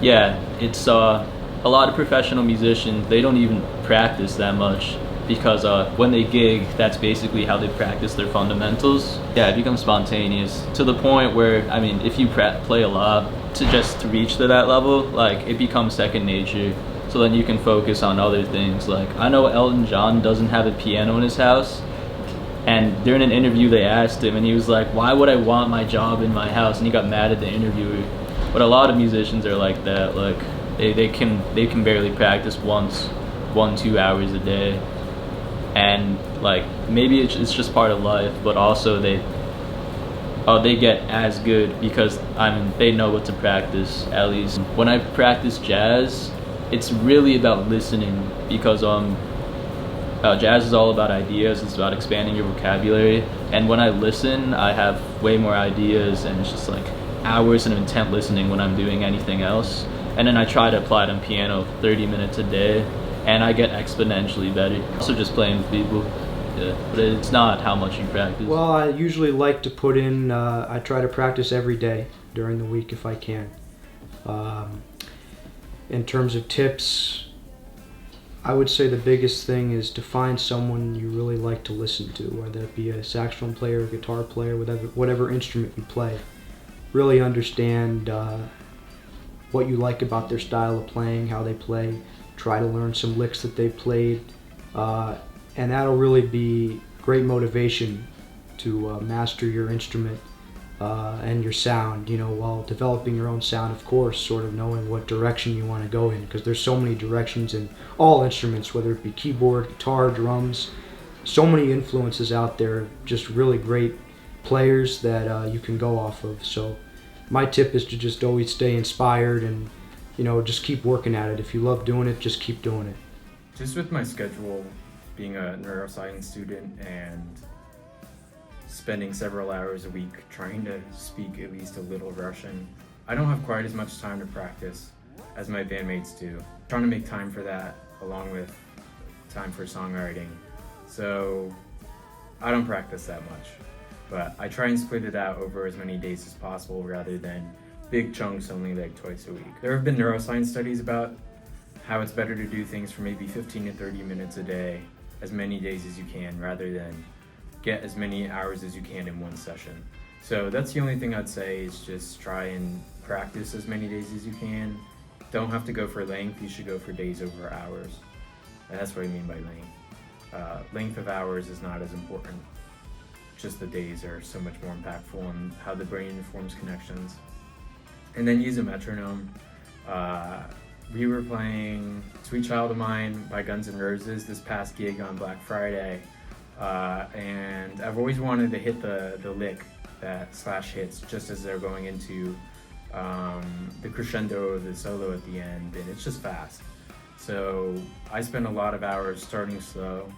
S3: yeah, it's a lot of professional musicians, they don't even practice that much, because when they gig, that's basically how they practice their fundamentals. Yeah, it becomes spontaneous to the point where, I mean, if you play a lot, to reach to that level, like, it becomes second nature. So then you can focus on other things. Like, I know Elton John doesn't have a piano in his house, and during an interview they asked him, and he was like, why would I want my job in my house? And he got mad at the interviewer. But a lot of musicians are like that. Like they can barely practice 1-2 hours a day, and like maybe it's just part of life. But also they get as good because they know what to practice. At least when I practice jazz, it's really about listening, because jazz is all about ideas. It's about expanding your vocabulary, and when I listen, I have way more ideas, and it's just like hours of intent listening when I'm doing anything else. And then I try to apply it on piano 30 minutes a day, and I get exponentially better. Also just playing with people. Yeah, but it's not how much you practice.
S4: Well, I usually like to put in, I try to practice every day during the week if I can. In terms of tips, I would say the biggest thing is to find someone you really like to listen to, whether it be a saxophone player, guitar player, whatever instrument you play. Really understand what you like about their style of playing, how they play. Try to learn some licks that they played, and that'll really be great motivation to master your instrument and your sound, while developing your own sound, of course, sort of knowing what direction you want to go in, because there's so many directions in all instruments, whether it be keyboard, guitar, drums, so many influences out there, just really great players that you can go off of. So my tip is to just always stay inspired and just keep working at it. If you love doing it, just keep doing it.
S5: Just with my schedule, being a neuroscience student and spending several hours a week trying to speak at least a little Russian, I don't have quite as much time to practice as my bandmates do. I'm trying to make time for that along with time for songwriting. So I don't practice that much, but I try and split it out over as many days as possible rather than big chunks only like twice a week. There have been neuroscience studies about how it's better to do things for maybe 15 to 30 minutes a day, as many days as you can, rather than get as many hours as you can in one session. So that's the only thing I'd say, is just try and practice as many days as you can. Don't have to go for length, you should go for days over hours. And that's what I mean by length. Length of hours is not as important. Just the days are so much more impactful on how the brain forms connections. And then use a metronome. We were playing Sweet Child of Mine by Guns N' Roses this past gig on Black Friday. And I've always wanted to hit the lick that Slash hits just as they're going into the crescendo of the solo at the end, and it's just fast. So I spend a lot of hours starting slow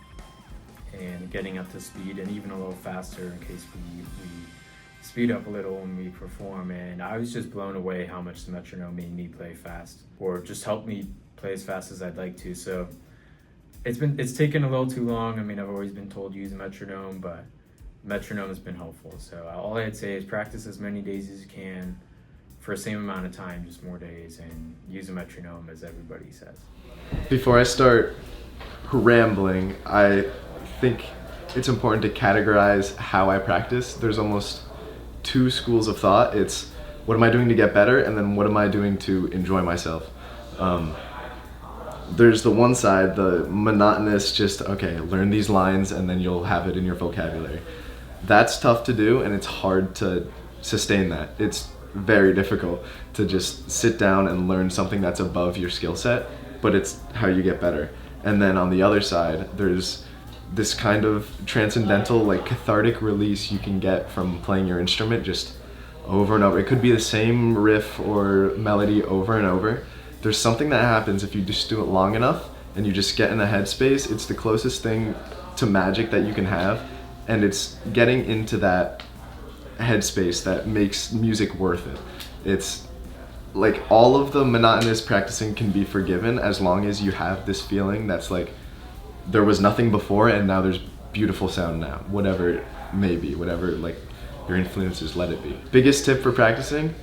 S5: and getting up to speed, and even a little faster in case we speed up a little when we perform. And I was just blown away how much the metronome made me play fast, or just helped me play as fast as I'd like to. So it's taken a little too long. I mean, I've always been told to use a metronome, but metronome has been helpful. So all I'd say is practice as many days as you can for the same amount of time, just more days, and use a metronome, as everybody says.
S6: Before I start rambling, I think it's important to categorize how I practice. There's almost two schools of thought. It's what am I doing to get better, and then what am I doing to enjoy myself. There's the one side, the monotonous, just okay, learn these lines and then you'll have it in your vocabulary. That's tough to do, and it's hard to sustain that. It's very difficult to just sit down and learn something that's above your skill set, but it's how you get better. And then on the other side, there's this kind of transcendental, like cathartic release you can get from playing your instrument just over and over. It could be the same riff or melody over and over. There's something that happens if you just do it long enough and you just get in a headspace. It's the closest thing to magic that you can have, and it's getting into that headspace that makes music worth it. It's like all of the monotonous practicing can be forgiven as long as you have this feeling that's like there was nothing before and now there's beautiful sound now, whatever it may be, whatever like your influences let it be. Biggest tip for practicing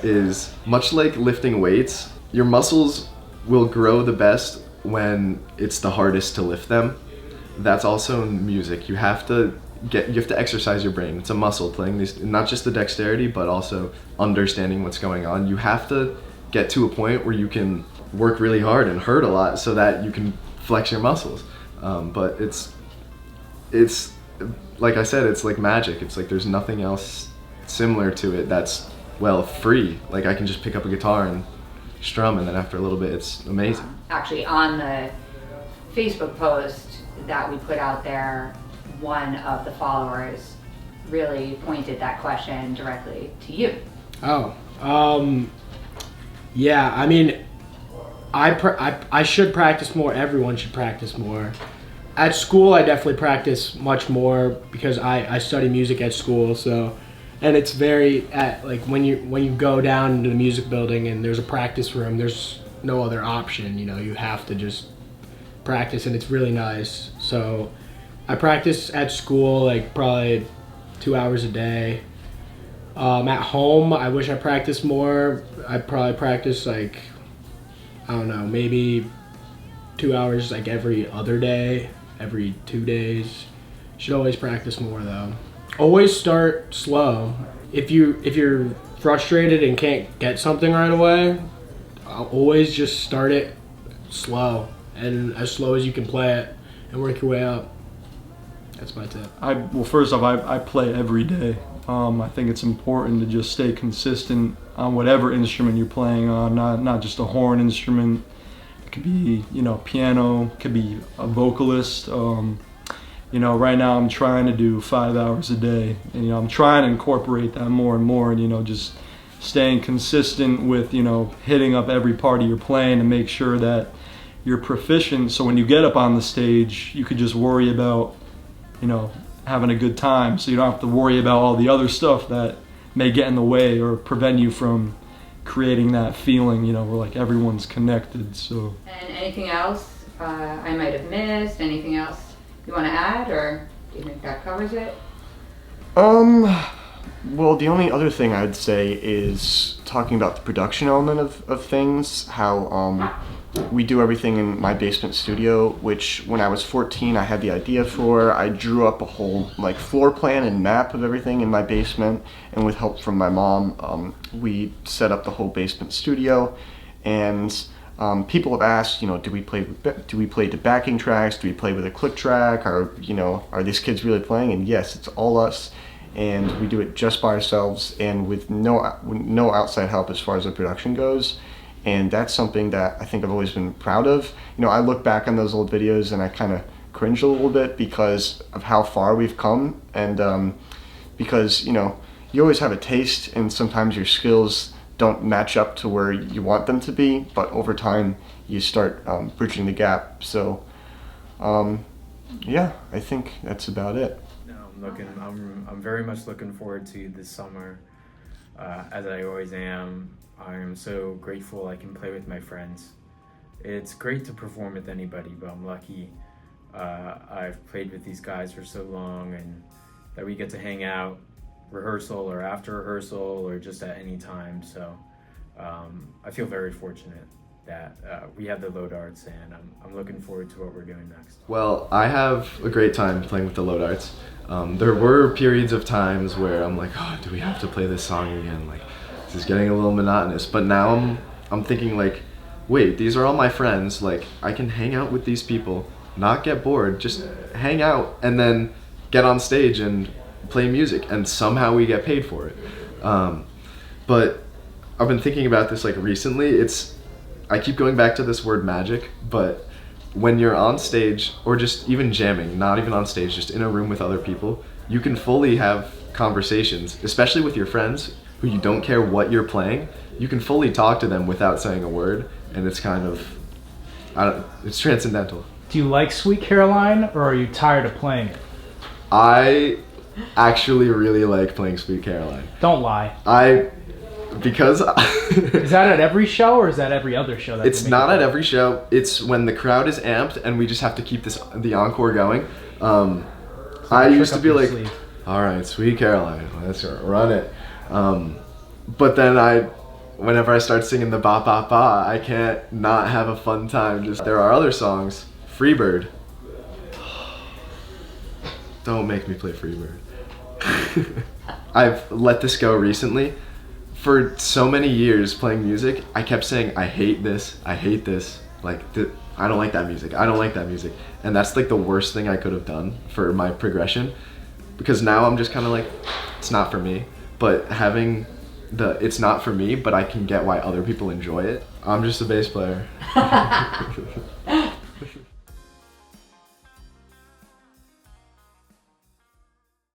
S6: is, much like lifting weights, your muscles will grow the best when it's the hardest to lift them. That's also in music. You have to exercise your brain. It's a muscle, playing these, not just the dexterity, but also understanding what's going on. You have to get to a point where you can work really hard and hurt a lot so that you can flex your muscles. But it's like I said, it's like magic. It's like there's nothing else similar to it that's well, free. Like I can just pick up a guitar and strum, and then after a little bit, it's amazing.
S1: Actually, on the Facebook post that we put out there, one of the followers really pointed that question directly to you.
S7: Oh, yeah. I mean, I should practice more. Everyone should practice more. At school, I definitely practice much more because I study music at school. So, and it's very like when you go down into the music building and there's a practice room, there's no other option. You know, you have to just practice, and it's really nice. So, I practice at school like probably 2 hours a day. At home, I wish I practiced more. I probably practice like, I don't know, maybe 2 hours like every other day, every 2 days. Should always practice more though. Always start slow. If you're frustrated and can't get something right away, I'll always just start it slow and as slow as you can play it and work your way up. That's my tip.
S8: Well, first off, I play every day. I think it's important to just stay consistent on whatever instrument you're playing on, not just a horn instrument. It could be, piano, it could be a vocalist. Right now I'm trying to do 5 hours a day, and I'm trying to incorporate that more and more, and just staying consistent with, hitting up every part of your playing to make sure that you're proficient, so when you get up on the stage, you could just worry about having a good time, so you don't have to worry about all the other stuff that may get in the way or prevent you from creating that feeling, where like everyone's connected. So. And
S1: anything else I might have missed? Anything else you want to add, or do you think that covers it?
S2: Well, the only other thing I'd say is talking about the production element of things, how we do everything in my basement studio, which when I was 14 I had the idea for. I drew up a whole like floor plan and map of everything in my basement, and with help from my mom, we set up the whole basement studio. And people have asked, do we play to backing tracks? Do we play with a click track? Are these kids really playing? And yes, it's all us. And we do it just by ourselves and with no outside help as far as the production goes. And that's something that I think I've always been proud of. I look back on those old videos and I kind of cringe a little bit because of how far we've come. And because, you always have a taste, and sometimes your skills don't match up to where you want them to be. But over time, you start bridging the gap. So, yeah, I think that's about it.
S5: I'm very much looking forward to this summer, as I always am. I am so grateful I can play with my friends. It's great to perform with anybody, but I'm lucky I've played with these guys for so long, and that we get to hang out rehearsal or after rehearsal or just at any time. So I feel very fortunate that we have the Lowdarts, and I'm looking forward to what we're doing next.
S6: Well, I have a great time playing with the Lowdarts. There were periods of times where I'm like, oh, do we have to play this song again? Like, this is getting a little monotonous. But now I'm thinking like, wait, these are all my friends. Like, I can hang out with these people, not get bored, just hang out, and then get on stage and play music, and somehow we get paid for it. But I've been thinking about this like recently. I keep going back to this word magic, but when you're on stage, or just even jamming, not even on stage, just in a room with other people, you can fully have conversations, especially with your friends who you don't care what you're playing. You can fully talk to them without saying a word, and it's kind of, it's transcendental.
S9: Do you like Sweet Caroline, or are you tired of playing it?
S6: I actually really like playing Sweet Caroline.
S9: Don't lie.
S6: Because
S9: is that at every show, or is that every other show?
S6: It's not at every show. It's when the crowd is amped and we just have to keep the encore going. I used to be like, all right, Sweet Caroline, let's run it. But then whenever I start singing the ba ba ba, I can't not have a fun time. There are other songs. Freebird. Don't make me play Freebird. I've let this go recently. For so many years playing music, I kept saying, I hate this, like, I don't like that music, I don't like that music. And that's like the worst thing I could have done for my progression, because now I'm just kind of like, it's not for me. But having it's not for me, but I can get why other people enjoy it. I'm just a bass player.